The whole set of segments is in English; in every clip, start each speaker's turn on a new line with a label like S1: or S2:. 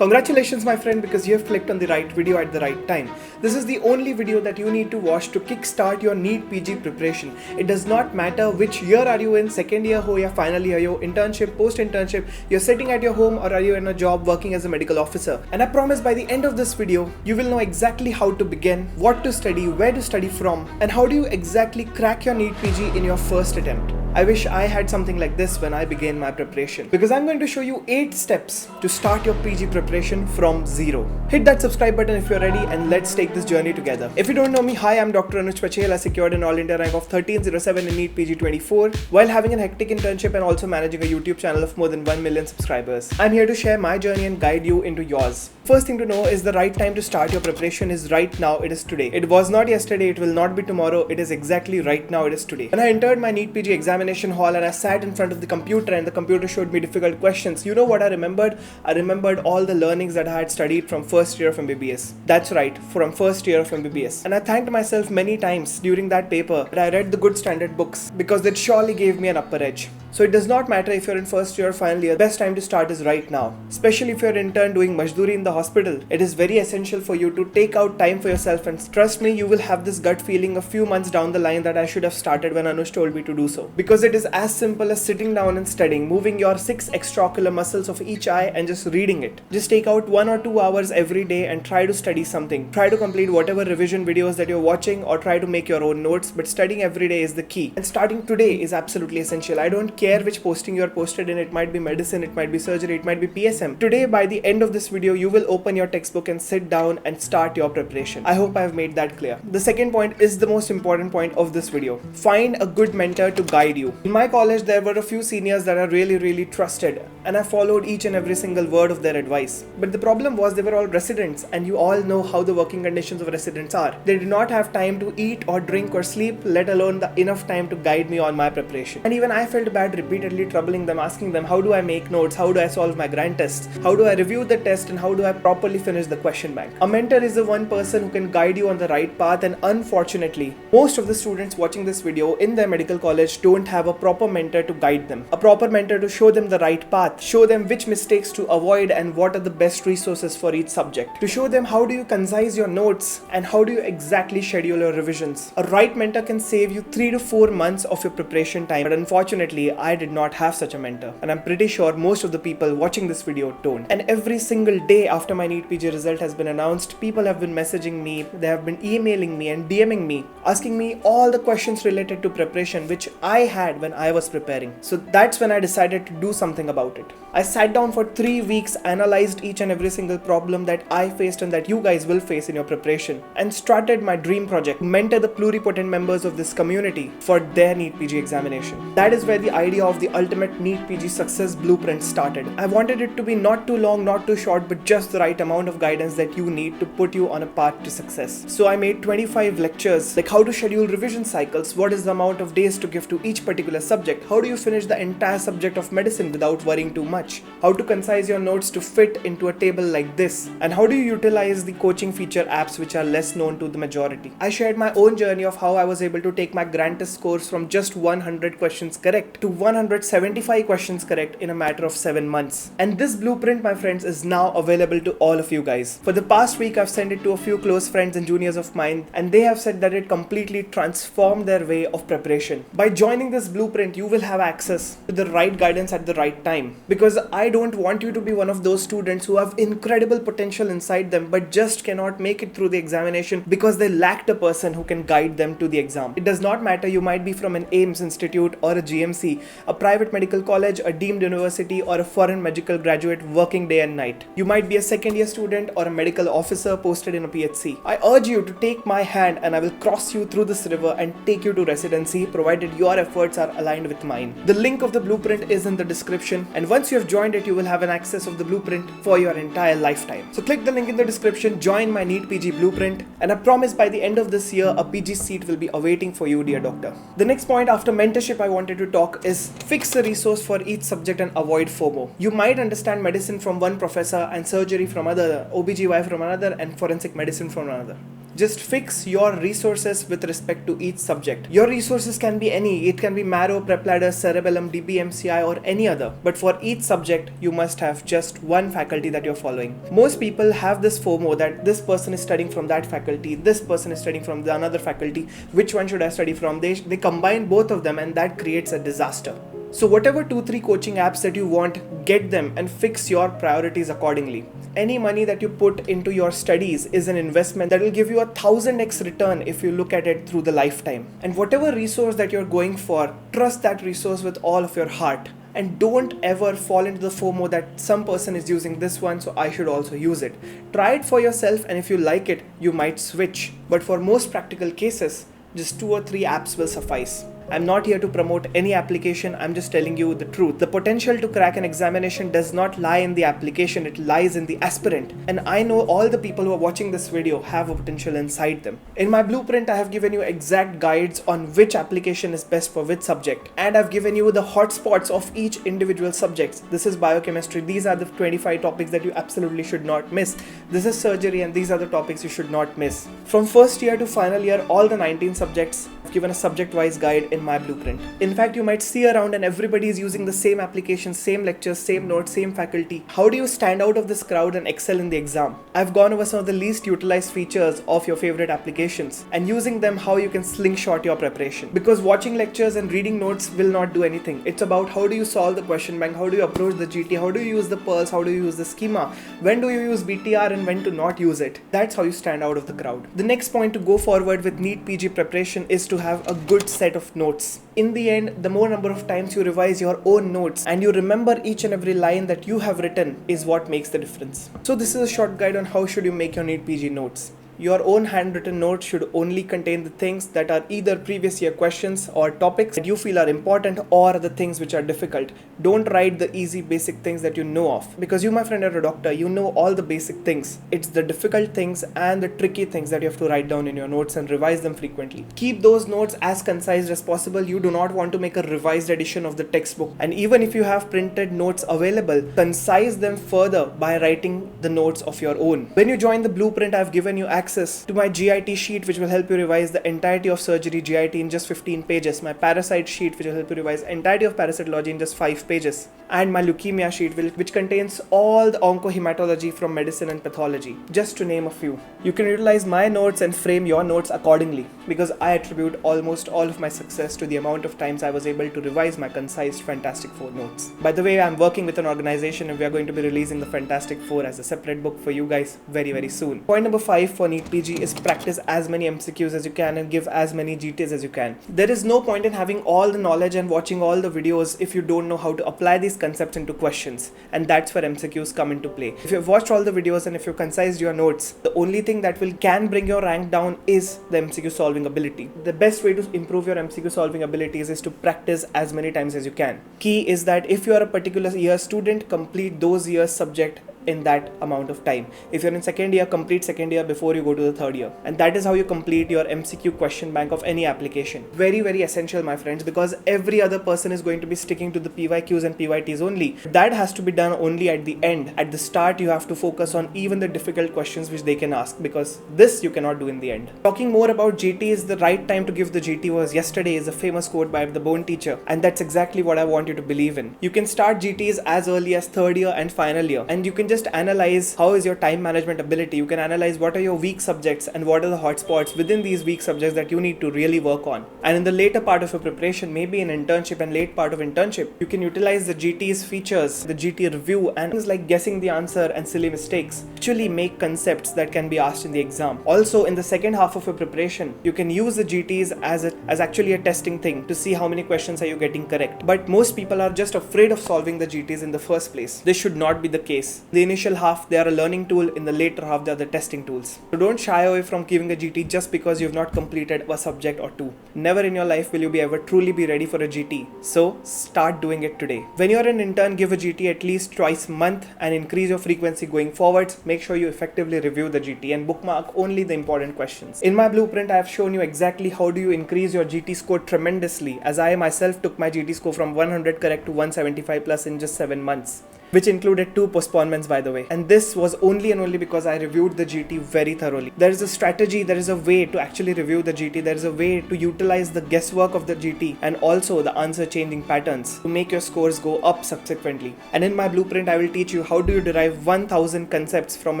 S1: Congratulations my friend, because you have clicked on the right video at the right time. This is the only video that you need to watch to kickstart your NEET PG preparation. It does not matter which year are you in, second year ho ya final year ho, internship, post-internship, you're sitting at your home or are you in a job working as a medical officer. And I promise by the end of this video, you will know exactly how to begin, what to study, where to study from, and how do you exactly crack your NEET PG in your first attempt. I wish I had something like this when I began my preparation, because I'm going to show you 8 steps to start your PG preparation from zero. Hit that subscribe button if you're ready and let's take this journey together. If you don't know me, hi, I'm Dr. Anuj Pachhel. I secured an All India rank of 1307 in NEET PG 24 while having a hectic internship and also managing a YouTube channel of more than 1 million subscribers. I'm here to share my journey and guide you into yours. First thing to know is the right time to start your preparation is right now, it is today. It was not yesterday, it will not be tomorrow, it is exactly right now, it is today. When I entered my NEET PG examination hall and I sat in front of the computer and the computer showed me difficult questions, you know what I remembered? I remembered all the learnings that I had studied from first year of MBBS. That's right, from first year of MBBS. And I thanked myself many times during that paper that I read the good standard books, because it surely gave me an upper edge. So it does not matter if you're in first year or final year, the best time to start is right now. Especially if you're an intern doing Majdoori in the hospital, it is very essential for you to take out time for yourself, and trust me, you will have this gut feeling a few months down the line that I should have started when Anuj told me to do so. Because it is as simple as sitting down and studying, moving your 6 extraocular muscles of each eye and just reading it. Just take out 1 or 2 hours every day and try to study something. Try to complete whatever revision videos that you're watching or try to make your own notes, but studying every day is the key. And starting today is absolutely essential. I don't care which posting you're posted in, it might be medicine, it might be surgery, it might be PSM. Today, by the end of this video, you will open your textbook and sit down and start your preparation. I hope I've made that clear. The second point is the most important point of this video. Find a good mentor to guide you. In my college, there were a few seniors that I really trusted, and I followed each and every single word of their advice. But the problem was they were all residents, and you all know how the working conditions of residents are. They did not have time to eat or drink or sleep, let alone enough time to guide me on my preparation. And even I felt bad repeatedly troubling them, asking them, how do I make notes, how do I solve my grand tests, how do I review the test, and how do I properly finish the question bank. A mentor is the one person who can guide you on the right path, and unfortunately, most of the students watching this video in their medical college don't have a proper mentor to guide them, a proper mentor to show them the right path, show them which mistakes to avoid and what are the best resources for each subject, to show them how do you concise your notes and how do you exactly schedule your revisions. A right mentor can save you 3 to 4 months of your preparation time, but unfortunately, I did not have such a mentor, and I'm pretty sure most of the people watching this video don't. And every single day after my NEET PG result has been announced, people have been messaging me, they have been emailing me and DMing me, asking me all the questions related to preparation which I had when I was preparing. So that's when I decided to do something about it. I sat down for 3 weeks, analyzed each and every single problem that I faced and that you guys will face in your preparation, and started my dream project, mentor the pluripotent members of this community for their NEET PG examination. That is where the idea of the ultimate NEET PG success blueprint started. I wanted it to be not too long, not too short, but just the right amount of guidance that you need to put you on a path to success. So I made 25 lectures, like how to schedule revision cycles, what is the amount of days to give to each particular subject, how do you finish the entire subject of medicine without worrying too much, how to concise your notes to fit into a table like this, and how do you utilize the coaching feature apps which are less known to the majority. I shared my own journey of how I was able to take my grand test scores from just 100 questions correct to 175 questions correct in a matter of 7 months. And this blueprint, my friends, is now available to all of you guys. For the past week, I've sent it to a few close friends and juniors of mine, and they have said that it completely transformed their way of preparation. By joining this blueprint, you will have access to the right guidance at the right time, because I don't want you to be one of those students who have incredible potential inside them but just cannot make it through the examination because they lacked a person who can guide them to the exam. It does not matter, you might be from an AIMS institute or a GMC, a private medical college, a deemed university, or a foreign medical graduate working day and night. You might be a second year student or a medical officer posted in a PHC. I urge you to take my hand and I will cross you through this river and take you to residency, provided your efforts are aligned with mine. The link of the blueprint is in the description, and once you have joined it, you will have an access of the blueprint for your entire lifetime. So click the link in the description, join my NEET PG blueprint, and I promise by the end of this year, a PG seat will be awaiting for you, dear doctor. The next point after mentorship I wanted to talk is fix the resource for each subject and avoid FOMO. You might understand medicine from one professor and surgery from another, OBGY from another, and forensic medicine from another. Just fix your resources with respect to each subject. Your resources can be any. It can be Marrow, Prep Ladder, Cerebellum, DBMCI or any other. But for each subject, you must have just one faculty that you're following. Most people have this FOMO that this person is studying from that faculty, this person is studying from the another faculty. Which one should I study from? They combine both of them and that creates a disaster. So whatever 2-3 coaching apps that you want, get them and fix your priorities accordingly. Any money that you put into your studies is an investment that will give you 1000x return if you look at it through the lifetime. And whatever resource that you're going for, trust that resource with all of your heart. And don't ever fall into the FOMO that some person is using this one, so I should also use it. Try it for yourself, and if you like it, you might switch. But for most practical cases, just 2 or 3 apps will suffice. I'm not here to promote any application, I'm just telling you the truth. The potential to crack an examination does not lie in the application, it lies in the aspirant. And I know all the people who are watching this video have a potential inside them. In my blueprint, I have given you exact guides on which application is best for which subject. And I've given you the hotspots of each individual subject. This is biochemistry, these are the 25 topics that you absolutely should not miss. This is surgery and these are the topics you should not miss. From first year to final year, all the 19 subjects, I've given a subject-wise guide in my blueprint. In fact, you might see around and everybody is using the same application, same lectures, same notes, same faculty. How do you stand out of this crowd and excel in the exam? I've gone over some of the least utilized features of your favorite applications and using them how you can slingshot your preparation. Because watching lectures and reading notes will not do anything. It's about how do you solve the question bank, how do you approach the GT, how do you use the pearls, how do you use the schema, when do you use BTR and when to not use it. That's how you stand out of the crowd. The next point to go forward with NEET PG preparation is to have a good set of notes. In the end, the more number of times you revise your own notes and you remember each and every line that you have written is what makes the difference. So this is a short guide on how should you make your NEET PG notes. Your own handwritten notes should only contain the things that are either previous year questions or topics that you feel are important or the things which are difficult. Don't write the easy basic things that you know of. Because you, my friend, are a doctor, you know all the basic things. It's the difficult things and the tricky things that you have to write down in your notes and revise them frequently. Keep those notes as concise as possible. You do not want to make a revised edition of the textbook. And even if you have printed notes available, concise them further by writing the notes of your own. When you join the blueprint, I've given you access to my GIT sheet which will help you revise the entirety of surgery GIT in just 15 pages, my parasite sheet which will help you revise entirety of parasitology in just 5 pages, and my leukemia sheet which contains all the oncohematology from medicine and pathology, just to name a few. You can utilize my notes and frame your notes accordingly because I attribute almost all of my success to the amount of times I was able to revise my concise Fantastic Four notes. By the way, I'm working with an organization and we are going to be releasing the Fantastic Four as a separate book for you guys very, very soon. Point number 5 for NEET PG is practice as many MCQs as you can and give as many GTs as you can. There is no point in having all the knowledge and watching all the videos if you don't know how to apply these concepts into questions, and that's where MCQs come into play. If you've watched all the videos and if you've concised your notes, the only thing that can bring your rank down is the MCQ solving ability. The best way to improve your MCQ solving abilities is to practice as many times as you can. Key is that if you are a particular year student, complete those years subject in that amount of time. If you're in second year, complete second year before you go to the third year. And that is how you complete your MCQ question bank of any application. Very, very essential, my friends, because every other person is going to be sticking to the PYQs and PYTs only. That has to be done only at the end. At the start, you have to focus on even the difficult questions which they can ask, because this you cannot do in the end. Talking more about GT is the right time to give the GT was yesterday is a famous quote by the Bone teacher, and that's exactly what I want you to believe in. You can start GTs as early as third year and final year, and you can just analyze how is your time management ability. You can analyze what are your weak subjects and what are the hotspots within these weak subjects that you need to really work on. And in the later part of your preparation, maybe in internship and late part of internship, you can utilize the GT's features, the GT review, and things like guessing the answer and silly mistakes. Actually make concepts that can be asked in the exam. Also, in the second half of your preparation, you can use the GTs as actually a testing thing to see how many questions are you getting correct. But most people are just afraid of solving the GTs in the first place. This should not be the case. The initial half, they are a learning tool. In the later half, they are the testing tools. So don't shy away from giving a GT just because you've not completed a subject or two. Never in your life will you be ever truly be ready for a GT. So start doing it today. When you're an intern, give a GT at least twice a month and increase your frequency going forwards. Make sure you effectively review the GT and bookmark only the important questions. In my blueprint, I have shown you exactly how do you increase your GT score tremendously, as I myself took my GT score from 100 correct to 175 plus in just 7 months. which included 2 postponements, by the way. And this was only and only because I reviewed the GT very thoroughly. There is a strategy, there is a way to actually review the GT, there is a way to utilize the guesswork of the GT and also the answer changing patterns to make your scores go up subsequently. And in my blueprint, I will teach you how do you derive 1000 concepts from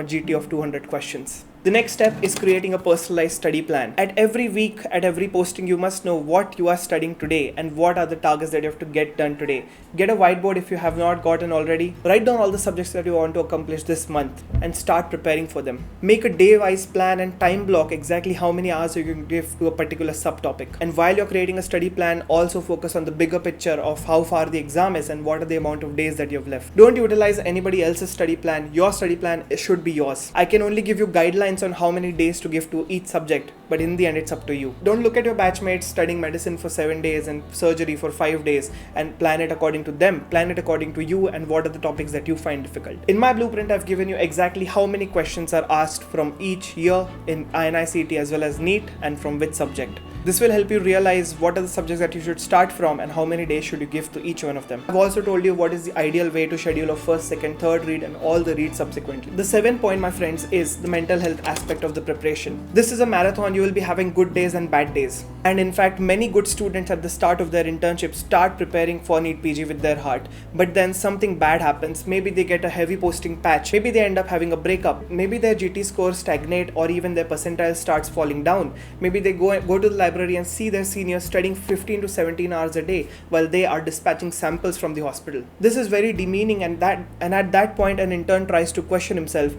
S1: a GT of 200 questions. The next step is creating a personalized study plan. At every week, at every posting, you must know what you are studying today and what are the targets that you have to get done today. Get a whiteboard if you have not gotten already. Write down all the subjects that you want to accomplish this month and start preparing for them. Make a day-wise plan and time block exactly how many hours you can give to a particular subtopic. And while you're creating a study plan, also focus on the bigger picture of how far the exam is and what are the amount of days that you've left. Don't utilize anybody else's study plan. Your study plan should be yours. I can only give you guidelines on how many days to give to each subject, but in the end it's up to you. Don't look at your batchmates studying medicine for 7 days and surgery for 5 days and plan it according to them. Plan it according to you and what are the topics that you find difficult. In my blueprint, I've given you exactly how many questions are asked from each year in INICET as well as NEET and from which subject. This will help you realize what are the subjects that you should start from and how many days should you give to each one of them. I've also told you what is the ideal way to schedule a first, second, third read and all the reads subsequently. The 7th point, my friends, is the mental health aspect of the preparation. This is a marathon. You will be having good days and bad days. And in fact, many good students at the start of their internship start preparing for NEET PG with their heart. But then something bad happens. Maybe they get a heavy posting patch. Maybe they end up having a breakup. Maybe their GT scores stagnate or even their percentile starts falling down. Maybe they go to the library and see their seniors studying 15 to 17 hours a day while they are dispatching samples from the hospital. This is very demeaning, and at that point an intern tries to question himself,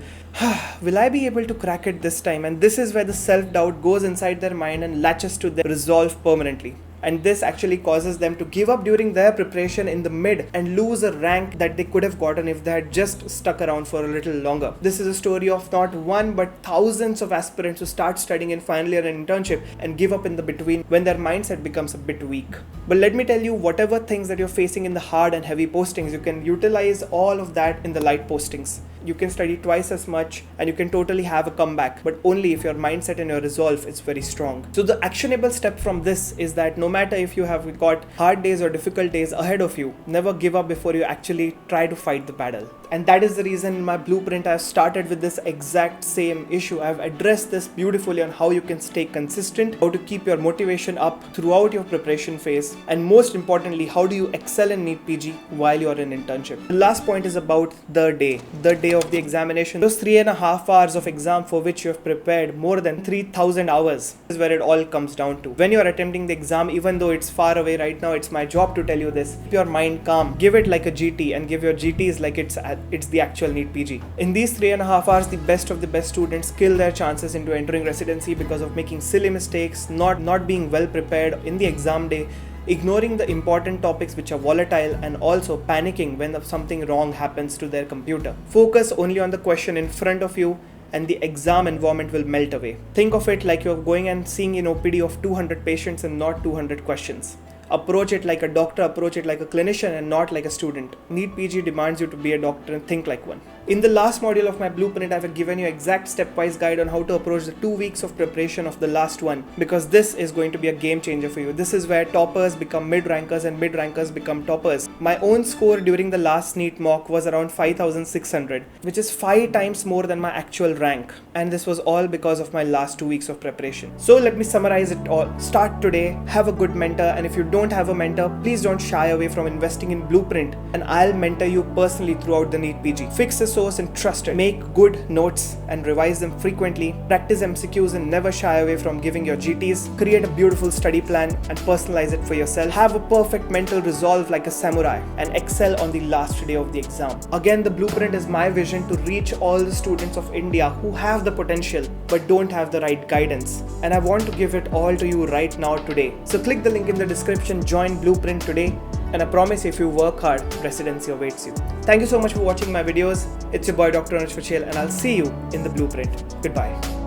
S1: will I be able to crack it this time? And this is where the self-doubt goes inside their mind and latches to their resolve permanently. And this actually causes them to give up during their preparation in the mid and lose a rank that they could have gotten if they had just stuck around for a little longer. This is a story of not one but thousands of aspirants who start studying in final year and internship and give up in the between when their mindset becomes a bit weak. But let me tell you, whatever things that you're facing in the hard and heavy postings, you can utilize all of that in the light postings. You can study twice as much and you can totally have a comeback, but only if your mindset and your resolve is very strong. So the actionable step from this is that no matter if you have got hard days or difficult days ahead of you, never give up before you actually try to fight the battle. And that is the reason in my blueprint I've started with this exact same issue. I've addressed this beautifully on how you can stay consistent, how to keep your motivation up throughout your preparation phase, and most importantly, how do you excel in NEET PG while you're in internship. The last point is about the day of the examination. Those 3.5 hours of exam for which you have prepared more than 3,000 hours is where it all comes down to. When you're attempting the exam, even though it's far away right now, it's my job to tell you this. Keep your mind calm. Give it like a GT and give your GTs like it's the actual NEET PG. In these 3.5 hours, the best of the best students kill their chances into entering residency because of making silly mistakes, not being well prepared in the exam day, ignoring the important topics which are volatile, and also panicking when something wrong happens to their computer. Focus only on the question in front of you and the exam environment will melt away. Think of it like you're going and seeing an OPD of 200 patients and not 200 questions. Approach it like a doctor, approach it like a clinician and not like a student. NEET PG demands you to be a doctor and think like one. In the last module of my blueprint, I have given you exact stepwise guide on how to approach the 2 weeks of preparation of the last one, because this is going to be a game changer for you. This is where toppers become mid-rankers and mid-rankers become toppers. My own score during the last NEET mock was around 5,600, which is 5 times more than my actual rank. And this was all because of my last 2 weeks of preparation. So let me summarize it all. Start today, have a good mentor, and if you don't have a mentor, please don't shy away from investing in blueprint, and I'll mentor you personally throughout the NEET PG. Fix the source and trust it. Make good notes and revise them frequently. Practice MCQs and never shy away from giving your GTs. Create a beautiful study plan and personalize it for yourself. Have a perfect mental resolve like a samurai and excel on the last day of the exam. Again, the blueprint is my vision to reach all the students of India who have the potential but don't have the right guidance. And I want to give it all to you right now today. So click the link in the description, join Blueprint today, and I promise if you work hard, residency awaits you. Thank you so much for watching my videos. It's your boy Dr. Anuj Pachhel, and I'll see you in the blueprint. Goodbye.